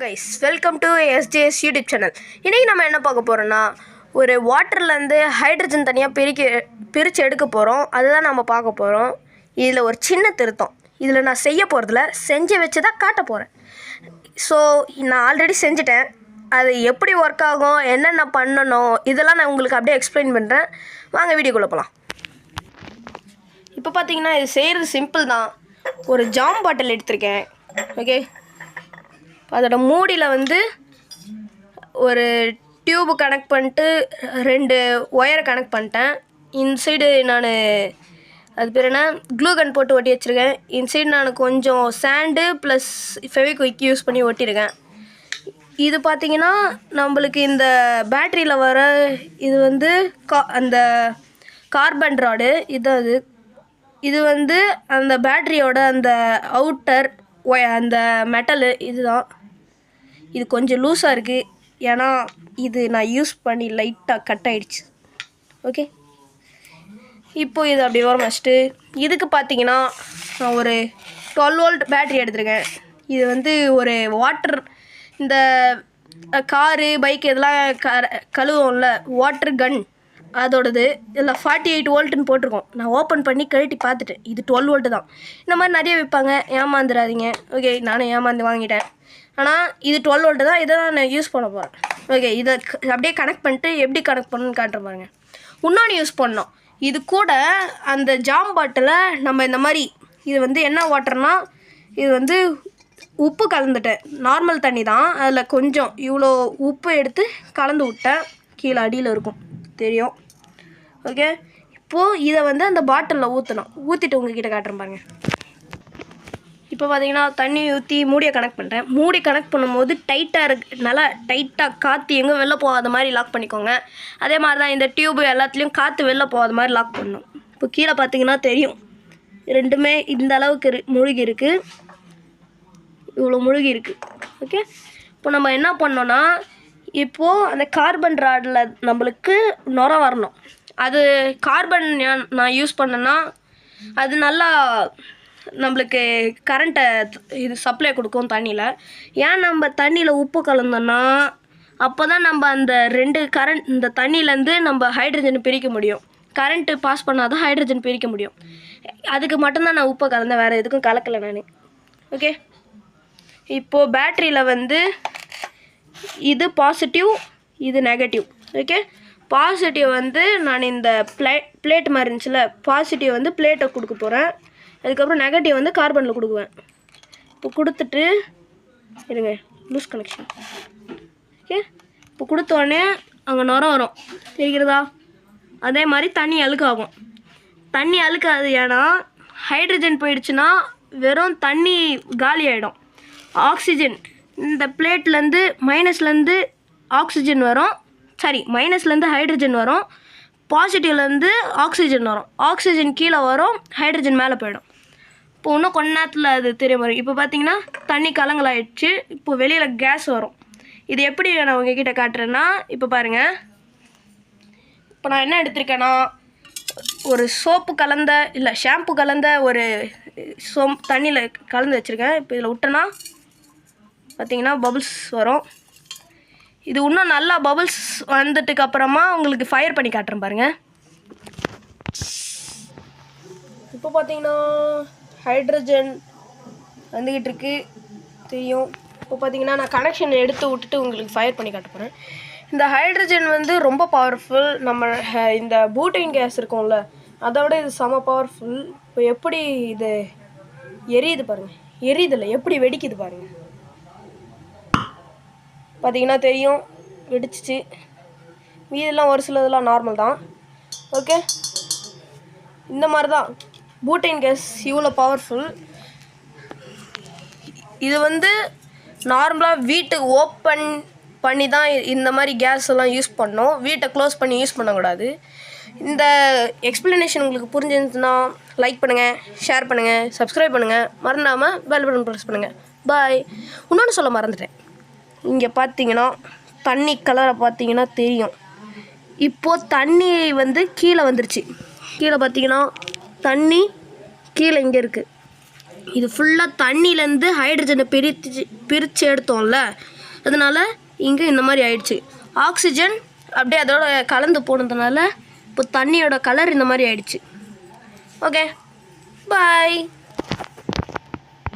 Guys welcome to SJS YouTube channel. இன்றைக்கி நம்ம என்ன பார்க்க போகிறோன்னா, ஒரு வாட்டர்லேருந்து ஹைட்ரஜன் தனியாக பிரித்து எடுக்க போகிறோம். அதுதான் நம்ம பார்க்க போகிறோம். இதில் ஒரு சின்ன திருத்தம். இதில் நான் செய்ய போகிறதில்ல, செஞ்சு வச்சு தான் காட்ட போகிறேன். ஸோ நான் ஆல்ரெடி செஞ்சுட்டேன். அது எப்படி ஒர்க் ஆகும், என்னென்ன பண்ணணும், இதெல்லாம் நான் உங்களுக்கு அப்படியே எக்ஸ்பிளைன் பண்ணுறேன். வாங்க வீடியோக்குள்ளே போகலாம். இப்போ பார்த்தீங்கன்னா இது செய்கிறது சிம்பிள் தான். ஒரு ஜாம் பாட்டில் எடுத்திருக்கேன். ஓகே, அதோட மூடியில் வந்து ஒரு டியூபு கனெக்ட் பண்ணிட்டு 2 ஒயரை கனெக்ட் பண்ணிட்டேன். இன்சைடு நான் அது பேர் என்ன க்ளூகன் போட்டு ஒட்டி வச்சுருக்கேன். இன்சைடு நான் கொஞ்சம் சாண்டு ப்ளஸ் ஃபெவிக்விக் யூஸ் பண்ணி ஒட்டியிருக்கேன். இது பார்த்திங்கன்னா நம்மளுக்கு இந்த பேட்ரியில் வர இது வந்து அந்த கார்பன் ராடு இது வந்து அந்த பேட்ரியோட அந்த அவுட்டர் அந்த மெட்டலு இதுதான். இது கொஞ்சம் லூஸாக இருக்குது, ஏன்னா இது நான் யூஸ் பண்ணி லைட்டாக கட் ஆகிடுச்சு. ஓகே, இப்போது இது அப்படி வர வச்சுட்டு இதுக்கு பார்த்தீங்கன்னா நான் ஒரு 12 வோல்ட் பேட்ரி எடுத்திருக்கேன். இது வந்து ஒரு வாட்டர் இந்த காரு பைக் இதெல்லாம் கழுவும்ல வாட்டர் கன் அதோடது. இதில் 48 வோல்ட்டுன்னு போட்டிருக்கோம். நான் ஓப்பன் பண்ணி கழட்டி பார்த்துட்டேன். இது 12 வோல்ட்டு தான். இந்த மாதிரி நிறைய விற்பாங்க, ஏமாந்துடாதீங்க. ஓகே, நானும் ஏமாந்து வாங்கிட்டேன். ஆனால் இது 12 வோல்ட்டு தான். இதை தான் நான் யூஸ் பண்ண போகிறேன். ஓகே, இதை அப்படியே கனெக்ட் பண்ணிட்டு எப்படி கனெக்ட் பண்ணணும்னு காட்டுற பாருங்க. இன்னொன்று யூஸ் பண்ணோம். இது கூட அந்த ஜாம் பாட்டில் நம்ம இந்த மாதிரி இது வந்து என்ன வாட்டர்னா, இது வந்து உப்பு கலந்துட்டேன். நார்மல் தண்ணி தான், அதில் கொஞ்சம் இவ்வளோ உப்பு எடுத்து கலந்து விட்டேன். கீழே அடியில் இருக்கும் தெரியும். ஓகே, இப்போது இதை வந்து அந்த பாட்டிலில் ஊற்றிட்டு உங்ககிட்ட காட்டுறேன் பாருங்க. இப்போ பார்த்தீங்கன்னா தண்ணி ஊற்றி மூடியை கனெக்ட் பண்ணுறேன். மூடி கனெக்ட் பண்ணும்போது டைட்டாக நல்லா டைட்டாக காற்று எங்கே வெளில போகாத மாதிரி லாக் பண்ணிக்கோங்க. அதே மாதிரி தான் இந்த டியூபு எல்லாத்துலேயும் காற்று வெளில போகாத மாதிரி லாக் பண்ணணும். இப்போ கீழே பார்த்தீங்கன்னா தெரியும், ரெண்டுமே இந்த அளவுக்கு முழுகி இருக்குது, இவ்வளோ முழுகி இருக்குது. ஓகே, இப்போ நம்ம என்ன பண்ணோன்னா, இப்போது அந்த கார்பன் ராடில் நம்மளுக்கு நுர வரணும். அது கார்பன் நான் யூஸ் பண்ணேன்னா அது நல்லா நம்மளுக்கு கரண்ட்டை இது சப்ளை கொடுக்கும் தண்ணியில். ஏன் நம்ம தண்ணியில் உப்பு கலந்தோன்னா அப்போ தான் நம்ம அந்த 2 இந்த தண்ணியிலேருந்து நம்ம ஹைட்ரஜன் பிரிக்க முடியும். கரண்ட்டு பாஸ் பண்ணால் தான் ஹைட்ரஜன் பிரிக்க முடியும். அதுக்கு மட்டும்தான் நான் உப்பை கலந்தேன், வேறு எதுக்கும் கலக்கலை நான். ஓகே, இப்போது பேட்ரியில் வந்து இது பாசிட்டிவ், இது நெகட்டிவ். ஓகே, பாசிட்டிவ் வந்து நான் இந்த பிளேட் மாதிரி இருந்துச்சுல, பாசிட்டிவ் வந்து பிளேட்டை கொடுக்க போகிறேன். அதுக்கப்புறம் நெகட்டிவ் வந்து கார்பனில் கொடுக்குவேன். இப்போ கொடுத்துட்டு இருங்க, லூஸ் கனெக்ஷன். ஓகே, இப்போ கொடுத்தோடனே அங்கே நுர வரும் தெரிகிறதா? அதே மாதிரி தண்ணி அழுக்காகும். தண்ணி அழுக்காது, ஏன்னா ஹைட்ரஜன் போயிடுச்சுன்னா வெறும் தண்ணி காலி ஆகிடும். ஆக்சிஜன் இந்த பிளேட்லேருந்து மைனஸ்லேருந்து ஆக்சிஜன் வரும், மைனஸ்லேருந்து ஹைட்ரஜன் வரும், பாசிட்டிவ்லேருந்து ஆக்சிஜன் வரும். ஆக்சிஜன் கீழே வரும், ஹைட்ரஜன் மேலே போயிடும். இப்போ இன்னும் கொஞ்ச நேரத்தில் அது தெரிய வரும். இப்போ பார்த்தீங்கன்னா தண்ணி கலங்கலாயிடுச்சு. இப்போ வெளியில் கேஸ் வரும். இது எப்படி நான் உங்ககிட்ட காட்டுறேன்னா, இப்போ பாருங்கள். இப்போ நான் என்ன எடுத்திருக்கேன்னா, ஒரு ஷாம்பு கலந்த ஒரு தண்ணியில் கலந்து வச்சுருக்கேன். இப்போ இதில் விட்டேன்னா பார்த்தீங்கன்னா பபுள்ஸ் வரும். இது இன்னும் நல்லா பபுள்ஸ் வந்துட்டுக்கு அப்புறமா உங்களுக்கு ஃபயர் பண்ணி காட்டுறேன் பாருங்கள். இப்போ பார்த்தீங்கன்னா ஹைட்ரஜன் வந்துக்கிட்டு இருக்கு தெரியும். இப்போ பார்த்தீங்கன்னா நான் கனெக்ஷன் எடுத்து விட்டுட்டு உங்களுக்கு ஃபயர் பண்ணி காட்ட போகிறேன். இந்த ஹைட்ரஜன் வந்து ரொம்ப பவர்ஃபுல். நம்ம இந்த பூட்டைன் கேஸ் இருக்கும்ல, அதோட இது செம பவர்ஃபுல். இப்போ எப்படி இது எரியுது பாருங்கள், எரியுதில்ல எப்படி வெடிக்குது பாருங்கள். பார்த்தீங்கன்னா தெரியும், வெடிச்சிச்சு. மீதெல்லாம் ஒரு சிலதெல்லாம் நார்மல் தான். ஓகே, இந்த மாதிரி தான் பூட்டைன் கேஸ் இவ்வளோ பவர்ஃபுல். இது வந்து நார்மலாக வீட்டுக்கு ஓப்பன் பண்ணி தான் இந்த மாதிரி கேஸ் எல்லாம் யூஸ் பண்ணணும். வீட்டை க்ளோஸ் பண்ணி யூஸ் பண்ணக்கூடாது. இந்த எக்ஸ்ப்ளனேஷன் உங்களுக்கு புரிஞ்சிருந்துச்சுன்னா லைக் பண்ணுங்கள், ஷேர் பண்ணுங்கள், சப்ஸ்கிரைப் பண்ணுங்கள், மறந்தாமல் பெல் பட்டன் ப்ரெஸ் பண்ணுங்கள். பாய். இன்னொன்று சொல்ல மறந்துட்டேன். இங்கே பார்த்தீங்கன்னா தண்ணி கலரை பார்த்தீங்கன்னா தெரியும். இப்போது தண்ணி வந்து கீழே வந்துருச்சு. கீழே பார்த்தீங்கன்னா தண்ணி கீழே இங்கே இருக்குது. இது ஃபுல்லாக தண்ணியிலேருந்து ஹைட்ரஜனை பிரித்து எடுத்தோம்ல, அதனால் இங்கே இந்த மாதிரி ஆயிடுச்சு. ஆக்சிஜன் அப்படியே அதோட கலந்து போனதுனால இப்போ தண்ணியோட கலர் இந்த மாதிரி ஆயிடுச்சு. ஓகே, பாய்.